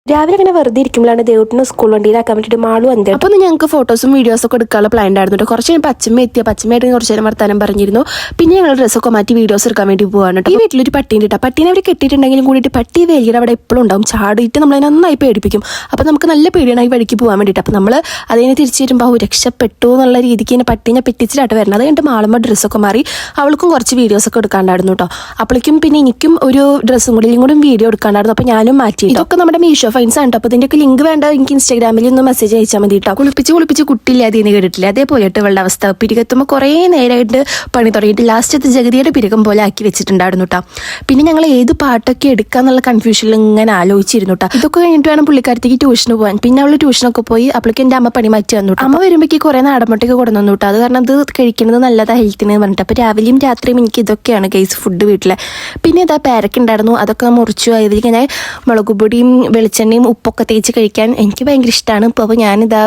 രാവിലെ ഇങ്ങനെ വെറുതെ ഇരിക്കുമ്പോഴാണ് ദേവട്ടിന് സ്കൂൾ വണ്ടിയിലാക്കാൻ വേണ്ടിയിട്ട് മാളു വന്നത്. അപ്പോൾ ഞങ്ങൾക്ക് ഫോട്ടോസും വീഡിയോസും ഒക്കെ എടുക്കാനുള്ള പ്ലാൻ ഉണ്ടായിരുന്നു. കുറച്ച് കഴിഞ്ഞപ്പോൾ പച്ചമ്മയായിട്ട് കുറച്ച് നേരം വർത്താനം പറഞ്ഞിരുന്നു. പിന്നെ ഞങ്ങൾ ഡ്രസ്സൊക്കെ മാറ്റി വീഡിയോസ് എടുക്കാൻ വേണ്ടി പോകാണ്. ഈ വീട്ടിലൊരു പട്ടീൻ്റെ കേട്ടോ. പട്ടീനെ അവർ കെട്ടിയിട്ടുണ്ടെങ്കിലും കൂടിയിട്ട് പട്ടി വേലിയുടെ അവിടെ എപ്പോഴും ഉണ്ടാവും. ചാടിയിട്ട് നമ്മളെ നന്നായി പേടിപ്പിക്കും. അപ്പോൾ നമുക്ക് നല്ല പേടിയാണ് ഈ വഴിക്ക് പോകാൻ വേണ്ടിയിട്ട്. അപ്പോൾ നമ്മൾ അതിനെ തിരിച്ചു വരുമ്പോൾ രക്ഷപ്പെട്ടു എന്നുള്ള രീതിക്ക് തന്നെ പട്ടീനെ പെട്ടിച്ചിട്ടായിട്ട് വരുന്നത്. അത് കഴിഞ്ഞിട്ട് മാളുമ്പോൾ ഡ്രസ്സൊക്കെ മാറി അവൾക്കും കുറച്ച് വീഡിയോസൊക്കെ എടുക്കാണ്ടായിരുന്നു കേട്ടോ. അപ്പോഴേക്കും പിന്നെ എനിക്കും ഒരു ഡ്രസ്സും കൂടി വീഡിയോ എടുക്കാണ്ടായിരുന്നു. അപ്പോൾ ഞാനും മാറ്റി. ഇതൊക്കെ നമ്മുടെ മീഷോ ഫൈൻസ് ആണ്. അപ്പോൾ ഇതിൻ്റെയൊക്കെ ലിങ്ക് വേണ്ട എനിക്ക് ഇൻസ്റ്റാഗ്രാമിൽ ഒന്ന് മെസ്സേജ് അയച്ചാൽ മതി കേട്ടോ. കുളിപ്പിച്ച് കുട്ടിയില്ല അതിന് കേട്ടിട്ടില്ല. അതേപോലെ ഇവളുടെ അവസ്ഥ. പിരികത്തുമ്പോൾ കുറേ നേരമായിട്ട് പണി തുടങ്ങിയിട്ട് ലാസ്റ്റത്തെ ജഗതിയുടെ പിരികം പോലെ ആക്കി വെച്ചിട്ടുണ്ടായിരുന്നു കേട്ടോ. പിന്നെ ഞങ്ങൾ ഏത് പാട്ടൊക്കെ എടുക്കാന്നുള്ള കൺഫ്യൂഷനിൽ ഇങ്ങനെ ആലോചിച്ചിരുന്നു കേട്ടോ. ഇതൊക്കെ കഴിഞ്ഞിട്ട് വേണം പുള്ളിക്കാരത്തേക്ക് ട്യൂഷന് പോകാൻ. പിന്നെ അവൾ ട്യൂഷനൊക്കെ പോയി അപ്പോഴേക്കും എൻ്റെ അമ്മ പണി മാറ്റി വന്നു. അമ്മ വരുമ്പോഴേക്ക് കുറേ നാടൻമുട്ടയൊക്കെ കൊണ്ടുവന്നു കേട്ടോ. അത് കാരണം അത് കഴിക്കുന്നത് നല്ലതാണ് ഹെൽത്തിന് പറഞ്ഞിട്ട്. അപ്പോൾ രാവിലെയും രാത്രിയും എനിക്ക് ഇതൊക്കെയാണ് കേസ് ഫുഡ് വീട്ടിലെ. പിന്നെ ഇതാ പേരക്കുണ്ടായിരുന്നു. അതൊക്കെ മുറിച്ചു. അതിലേക്ക് ഞാൻ മുളക് പൊടിയും വെളിച്ചെണ്ണയും ഉപ്പൊക്കെ തേച്ച് കഴിക്കാൻ എനിക്ക് ഭയങ്കര ഇഷ്ടമാണ്. അപ്പോൾ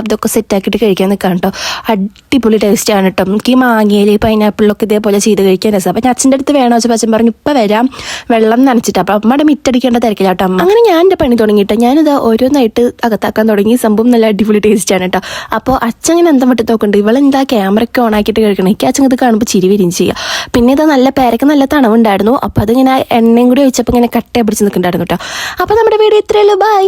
ഇതൊക്കെ സെറ്റാക്കിയിട്ട് കഴിക്കാൻ നിൽക്കാം കേട്ടോ. അടിപൊളി ടേസ്റ്റാണ് കേട്ടോ. എനിക്ക് ഈ മാങ്ങയിൽ പൈനാപ്പിളിലൊക്കെ ഇതേപോലെ ചെയ്ത് കഴിക്കാൻ രസം. അപ്പോൾ അച്ഛൻ്റെ അടുത്ത് വേണോ വെച്ചാൽ അച്ഛൻ പറഞ്ഞു ഇപ്പം വരാം വെള്ളം നനച്ചിട്ട്. അപ്പോൾ അമ്മയുടെ മിറ്റടിക്കേണ്ട തിരക്കില്ല കേട്ടോ അമ്മ. അങ്ങനെ ഞാൻ എൻ്റെ പണി തുടങ്ങിയിട്ട് ഓരോന്നായിട്ട് അകത്താക്കാൻ തുടങ്ങി. സംഭവം നല്ല അടിപൊളി ടേസ്റ്റാണ് കേട്ടോ. അപ്പോൾ അച്ഛൻ ഇങ്ങനെ എന്താ മട്ടി നോക്കുന്നുണ്ട്. ഇവളെന്താ ക്യാമറയ്ക്ക് ഓൺ ആക്കിയിട്ട് കഴിക്കണം. എനിക്ക് അച്ഛൻ ഇത് കാണുമ്പോൾ ചിരി വരികയും ചെയ്യുക. പിന്നെ നല്ല പേരക്ക് നല്ല തണവുണ്ടായിരുന്നു. അപ്പോൾ അതിങ്ങനെ എണ്ണയും കൂടി ഒഴിച്ചപ്പോൾ ഇങ്ങനെ കട്ട പിടിച്ച് നിൽക്കുന്നുണ്ടായിരുന്നു കേട്ടോ. അപ്പോൾ നമ്മുടെ വീഡിയോ ഇത്രയേ ഉള്ളൂ. ബൈ.